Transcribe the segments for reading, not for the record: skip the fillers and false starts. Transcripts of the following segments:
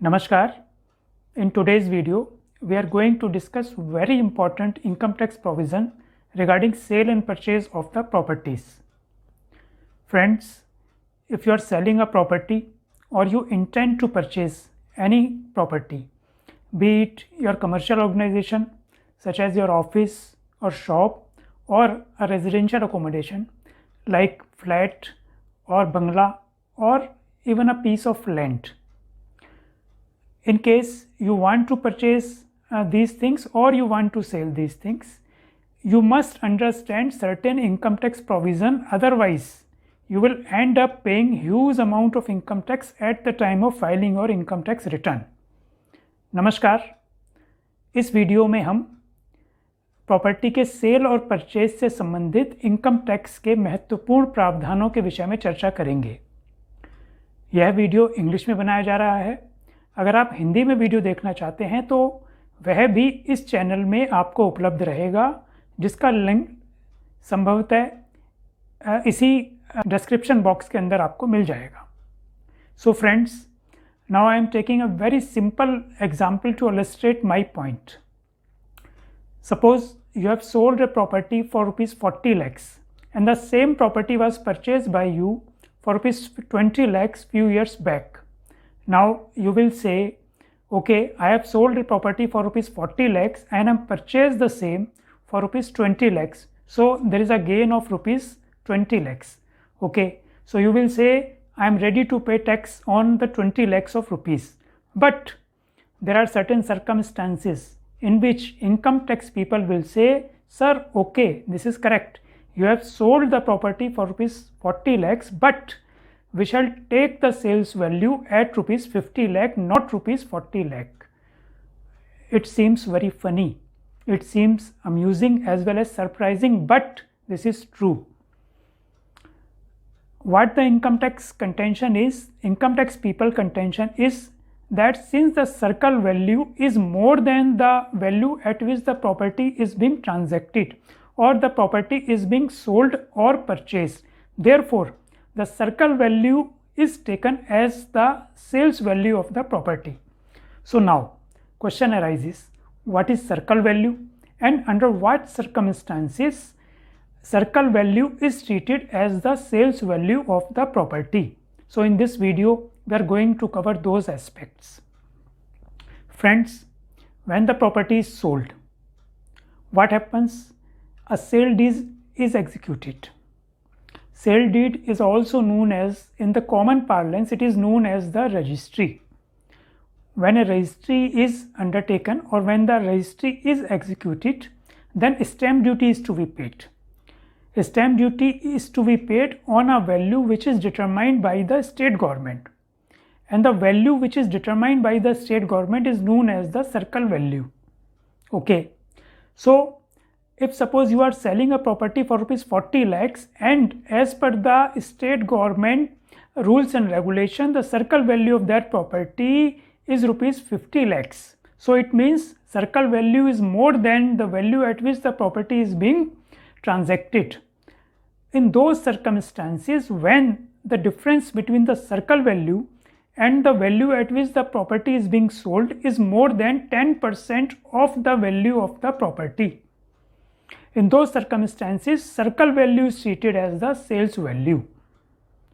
Namaskar. In today's video, we are going to discuss very important income tax provision regarding sale and purchase of the properties. Friends, if you are selling a property or you intend to purchase any property, be it your commercial organization such as your office or shop or a residential accommodation like flat or bungalow or even a piece of land. In case you want to purchase these things or you want to sell these things, you must understand certain income tax provision, otherwise you will end up paying huge amount of income tax at the time of filing your income tax return. नमस्कार, इस video में हम property के cell और purchase से संबंधित income tax के महत्वपूर्ण प्रावधानों के विषय में चर्चा करेंगे। यह वीडियो इंग्लिश में बनाया जा रहा है। अगर आप हिंदी में वीडियो देखना चाहते हैं तो वह भी इस चैनल में आपको उपलब्ध रहेगा, जिसका लिंक संभवतः इसी डिस्क्रिप्शन बॉक्स के अंदर आपको मिल जाएगा। So friends, now I am taking a very simple example to illustrate my point. Suppose you have sold a property for rupees 40 lakhs and the same property was purchased by you for rupees 20 lakhs few years back. Now you will say, okay, I have sold a property for rupees 40 lakhs and I purchased the same for rupees 20 lakhs. So there is a gain of rupees 20 lakhs. Okay, so you will say, I am ready to pay tax on the 20 lakhs of rupees. But there are certain circumstances in which income tax people will say, sir, okay, this is correct. You have sold the property for rupees 40 lakhs, but we shall take the sales value at rupees 50 lakh, not rupees 40 lakh. It seems very funny. It seems amusing as well as surprising, but this is true. What the income tax contention is, income tax people contention is that since the circle value is more than the value at which the property is being transacted or the property is being sold or purchased, therefore the circle value is taken as the sales value of the property. So now question arises, what is circle value and under what circumstances circle value is treated as the sales value of the property? So in this video we are going to cover those aspects. Friends, when the property is sold, what happens? A sale deed is executed. Sale deed is also known as, in the common parlance, it is known as the registry. When a registry is undertaken or when the registry is executed, then stamp duty is to be paid. Stamp duty is to be paid on a value which is determined by the state government, and the value which is determined by the state government is known as the circle value. Okay, so if suppose you are selling a property for rupees 40 lakhs and as per the state government rules and regulation, the circle value of that property is rupees 50 lakhs. So it means circle value is more than the value at which the property is being transacted. In those circumstances, when the difference between the circle value and the value at which the property is being sold is more than 10% of the value of the property, in those circumstances circle value is treated as the sales value.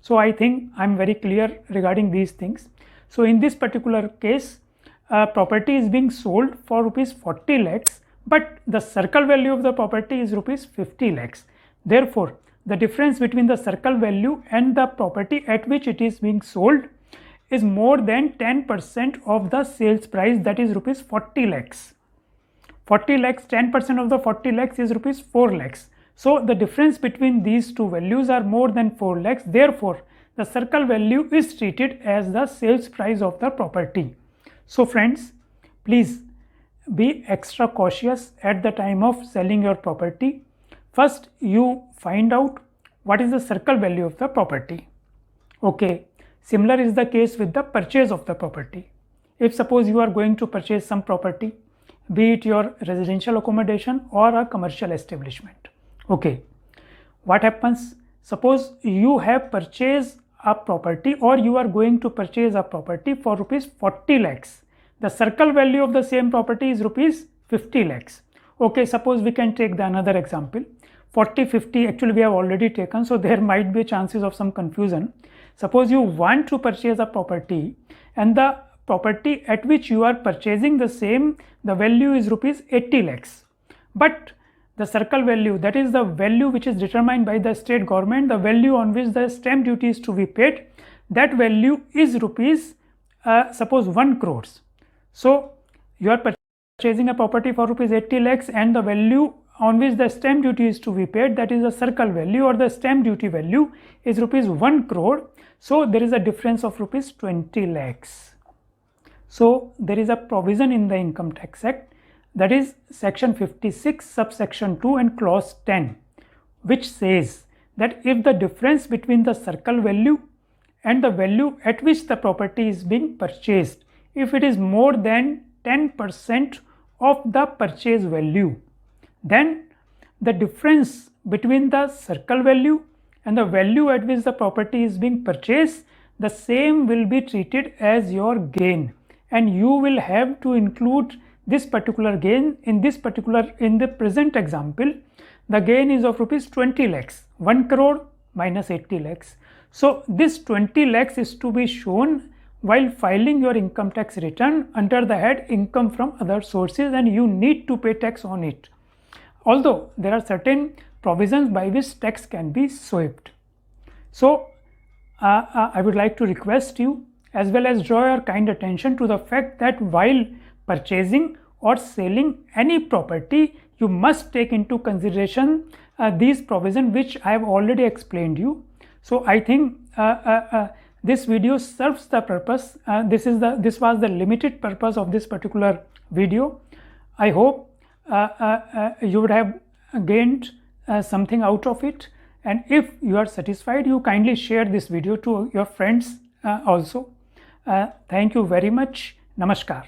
So I think I am very clear regarding these things. So in this particular case, property is being sold for rupees 40 lakhs, but the circle value of the property is rupees 50 lakhs. Therefore, the difference between the circle value and the property at which it is being sold is more than 10% of the sales price, that is rupees 40 lakhs. 40 lakhs, 10% of the 40 lakhs is rupees 4 lakhs. So the difference between these two values are more than 4 lakhs. Therefore, the circle value is treated as the sales price of the property. So friends, please be extra cautious at the time of selling your property. First, you find out what is the circle value of the property. Okay, similar is the case with the purchase of the property. If suppose you are going to purchase some property, be it your residential accommodation or a commercial establishment. Okay, what happens? Suppose you have purchased a property, or you are going to purchase a property for rupees 40 lakhs. The circle value of the same property is rupees 50 lakhs. Okay, suppose we can take the another example. 40, 50 actually we have already taken, so there might be chances of some confusion. Suppose you want to purchase a property and the property at which you are purchasing the same, the value is rupees 80 lakhs. But the circle value, that is the value which is determined by the state government, the value on which the stamp duty is to be paid, that value is rupees suppose 1 crores. So you are purchasing a property for rupees 80 lakhs and the value on which the stamp duty is to be paid, that is the circle value or the stamp duty value, is rupees 1 crore. So there is a difference of rupees 20 lakhs. So there is a provision in the Income Tax Act, that is section 56 subsection 2 and clause 10, which says that if the difference between the circle value and the value at which the property is being purchased, if it is more than 10% of the purchase value, then the difference between the circle value and the value at which the property is being purchased, the same will be treated as your gain, and you will have to include this particular gain in the present example. The gain is of rupees 20 lakhs, 1 crore minus 80 lakhs. So this 20 lakhs is to be shown while filing your income tax return under the head income from other sources, and you need to pay tax on it. Although there are certain provisions by which tax can be swept. So I would like to request you as well as draw your kind attention to the fact that while purchasing or selling any property, you must take into consideration these provisions which I have already explained you. So I think this video serves the purpose. This was the limited purpose of this particular video. I hope you would have gained something out of it, and if you are satisfied, you kindly share this video to your friends also. Thank you very much. Namaskar.